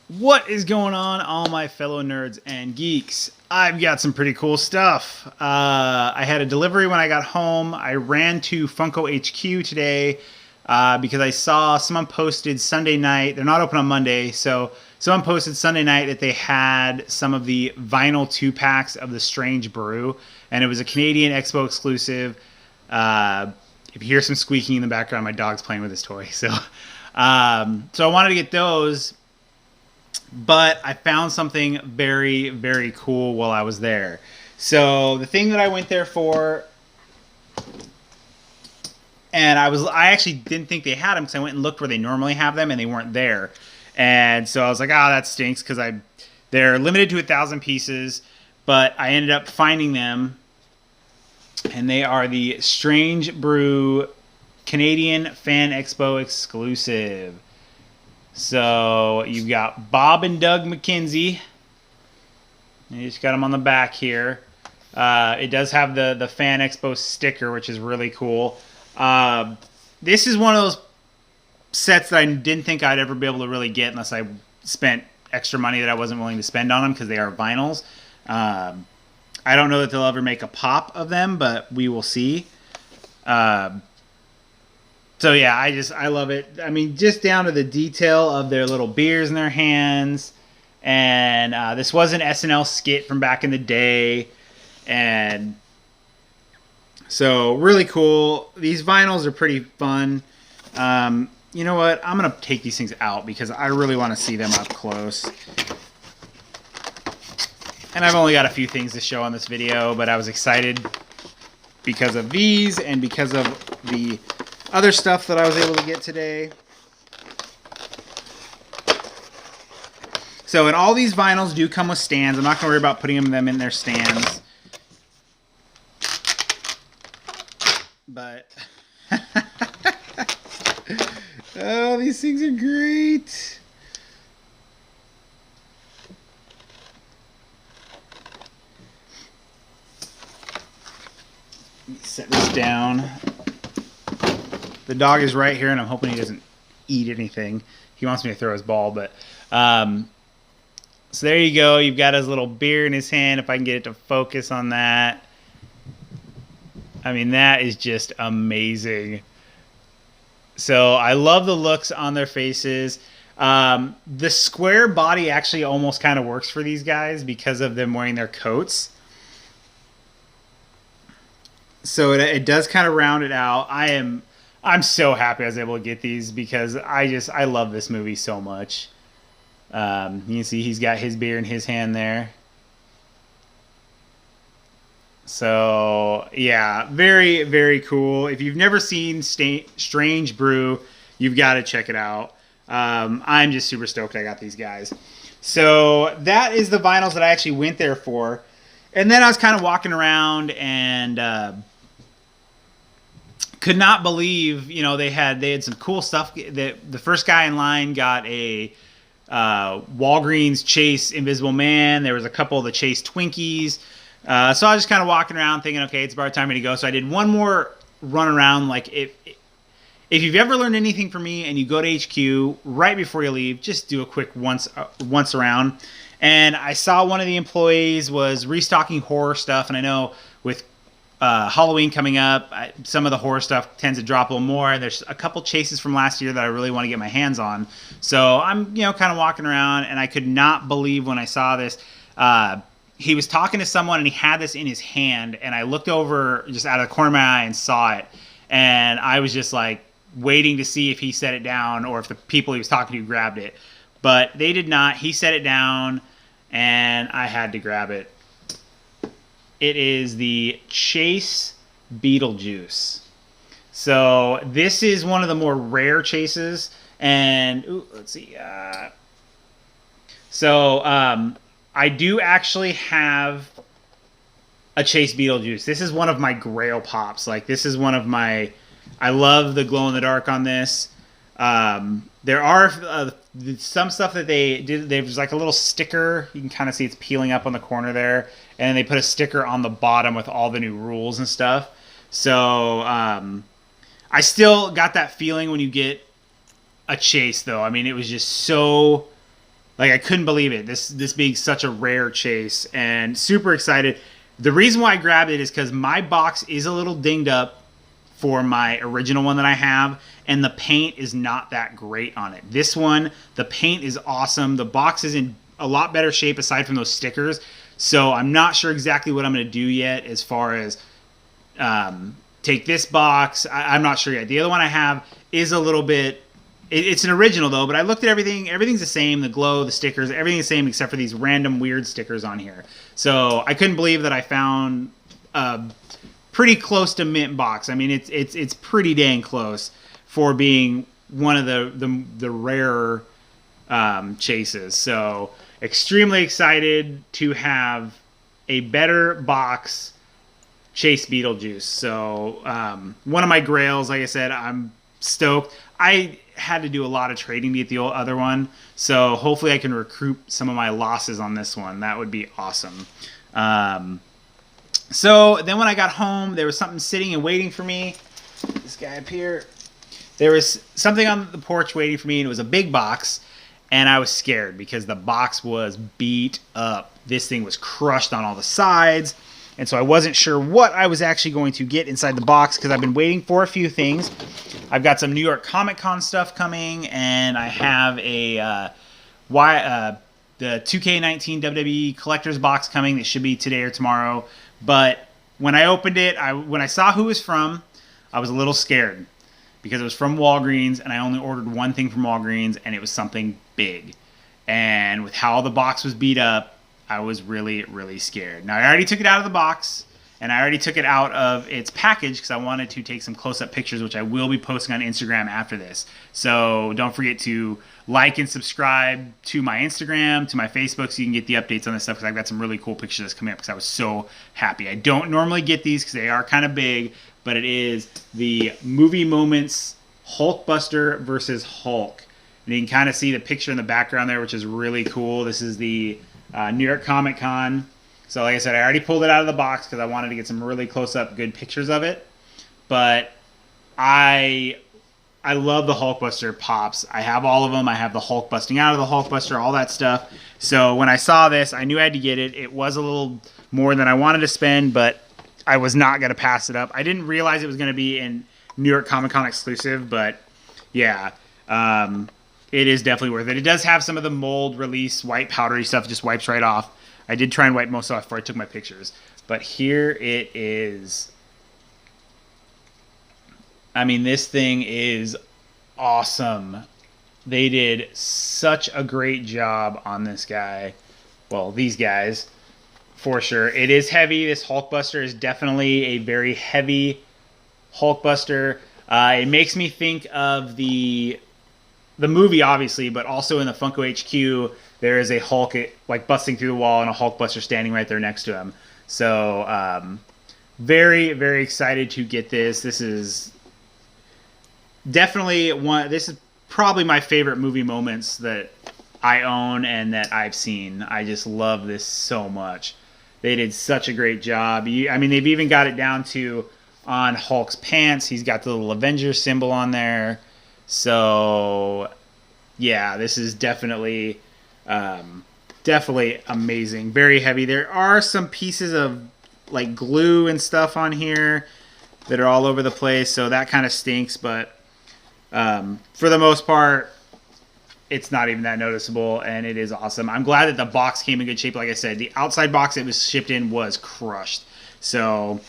What is going on, all my fellow nerds and geeks? I've got some pretty cool stuff. I had a delivery when I got home. I ran to Funko HQ today because I saw someone posted Sunday night. They're not open on Monday, so someone posted Sunday night that they had some of the vinyl 2-packs of the Strange Brew, and it was a Canadian Expo exclusive. If you hear some squeaking in the background, my dog's playing with his toy. So I wanted to get those. But I found something very, very cool while I was there. So the thing that I went there for, and I actually didn't think they had them because I went and looked where they normally have them and they weren't there. And so I was like, that stinks because they're limited to 1,000 pieces. But I ended up finding them, and they are the Strange Brew Canadian Fan Expo exclusive. So you've got Bob and Doug McKenzie. You just got them on the back here. It does have the Fan Expo sticker, which is really cool. This is one of those sets that I didn't think I'd ever be able to really get unless I spent extra money that I wasn't willing to spend on them because they are vinyls. I don't know that they'll ever make a pop of them, but we will see. So yeah, I love it. I mean, just down to the detail of their little beers in their hands. And this was an SNL skit from back in the day. And so really cool. These vinyls are pretty fun. You know what? I'm going to take these things out because I really want to see them up close. And I've only got a few things to show on this video, but I was excited because of these and because of the other stuff that I was able to get today. So, and all these vinyls do come with stands. I'm not going to worry about putting them in their stands. But, oh, these things are great. Let me set this down. The dog is right here, and I'm hoping he doesn't eat anything. He wants me to throw his ball, but so there you go. You've got his little beer in his hand. If I can get it to focus on that. I mean, that is just amazing. So I love the looks on their faces. The square body actually almost kind of works for these guys because of them wearing their coats. So it does kind of round it out. I'm so happy I was able to get these because I love this movie so much. You can see he's got his beer in his hand there. So yeah, very, very cool. If you've never seen Strange Brew, you've got to check it out. I'm just super stoked I got these guys. So that is the vinyls that I actually went there for. And then I was kind of walking around and could not believe, they had some cool stuff. The first guy in line got a Walgreens Chase Invisible Man. There was a couple of the Chase Twinkies. So I was just kind of walking around thinking, okay, it's about time to go. So I did one more run around. Like if you've ever learned anything from me and you go to HQ right before you leave, just do a quick once around. And I saw one of the employees was restocking horror stuff, and I know with Halloween coming up, some of the horror stuff tends to drop a little more. And there's a couple chases from last year that I really want to get my hands on. So I'm, kind of walking around, and I could not believe when I saw this. He was talking to someone, and he had this in his hand, and I looked over just out of the corner of my eye and saw it. And I was just like waiting to see if he set it down or if the people he was talking to grabbed it. But they did not. He set it down, and I had to grab it. It is the Chase Beetlejuice. So this is one of the more rare chases. And let's see. I do actually have a Chase Beetlejuice. This is one of my Grail pops. Like, this is one of my... I love the glow-in-the-dark on this. There are some stuff that they did. There's like a little sticker. You can kind of see it's peeling up on the corner there. And they put a sticker on the bottom with all the new rules and stuff. So I still got that feeling when you get a chase, though. I mean, it was just so Like, I couldn't believe it. This being such a rare chase, and super excited. The reason why I grabbed it is because my box is a little dinged up for my original one that I have, and the paint is not that great on it. This one, the paint is awesome. The box is in a lot better shape aside from those stickers. So I'm not sure exactly what I'm going to do yet as far as take this box. I'm not sure yet. The other one I have is a little bit... It's an original, though, but I looked at everything. Everything's the same. The glow, the stickers, everything's the same except for these random weird stickers on here. So I couldn't believe that I found a pretty close to mint box. I mean, it's pretty dang close for being one of the rarer chases. So extremely excited to have a better box Chase Beetlejuice. So one of my grails, like I said, I'm stoked. I had to do a lot of trading to get the other one, so hopefully I can recoup some of my losses on this one. That would be awesome. So then when I got home, there was something sitting and waiting for me. This guy up here. There was something on the porch waiting for me, and it was a big box, and I was scared because the box was beat up. This thing was crushed on all the sides, and so I wasn't sure what I was actually going to get inside the box because I've been waiting for a few things. I've got some New York Comic Con stuff coming, and I have the 2K19 WWE Collector's Box coming. That should be today or tomorrow. But when I opened it, when I saw who it was from, I was a little scared because it was from Walgreens, and I only ordered one thing from Walgreens, and it was something big. And with how the box was beat up, I was really, really scared. Now, I already took it out of the box, and I already took it out of its package because I wanted to take some close-up pictures, which I will be posting on Instagram after this. So don't forget to like and subscribe to my Instagram, to my Facebook, so you can get the updates on this stuff, because I've got some really cool pictures that's coming up because I was so happy. I don't normally get these because they are kind of big, but it is the Movie Moments Hulkbuster versus Hulk. And you can kind of see the picture in the background there, which is really cool. This is the New York Comic Con. So like I said, I already pulled it out of the box because I wanted to get some really close-up good pictures of it. But I love the Hulkbuster pops. I have all of them. I have the Hulk busting out of the Hulkbuster, all that stuff. So when I saw this, I knew I had to get it. It was a little more than I wanted to spend, but I was not going to pass it up. I didn't realize it was going to be in New York Comic Con exclusive, but yeah, it is definitely worth it. It does have some of the mold release white powdery stuff. It just wipes right off. I did try and wipe most off before I took my pictures. But here it is. I mean, this thing is awesome. They did such a great job on this guy. Well, these guys, for sure. It is heavy. This Hulkbuster is definitely a very heavy Hulkbuster. It makes me think of the movie, obviously, but also in the Funko HQ, there is a Hulk like busting through the wall and a Hulkbuster standing right there next to him. So very, very excited to get this. This is definitely this is probably my favorite Movie Moments that I own and that I've seen. I just love this so much. They did such a great job. I mean, they've even got it down to on Hulk's pants. He's got the little Avengers symbol on there. So yeah, this is definitely amazing. Very heavy. There are some pieces of like glue and stuff on here that are all over the place, so that kind of stinks, but for the most part, it's not even that noticeable, and it is awesome. I'm glad that the box came in good shape. Like I said, the outside box it was shipped in was crushed. So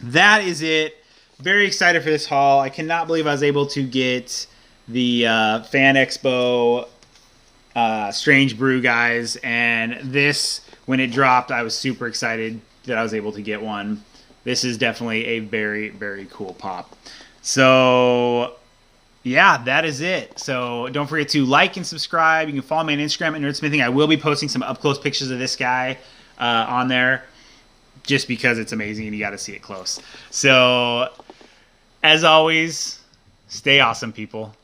that is it. Very excited for this haul. I cannot believe I was able to get the Fan Expo Strange Brew guys, and this, when it dropped, I was super excited that I was able to get one. This is definitely a very, very cool pop. So yeah, that is it. So don't forget to like and subscribe. You can follow me on Instagram at NerdSmithing. I will be posting some up-close pictures of this guy on there just because it's amazing and you got to see it close. So as always, stay awesome, people.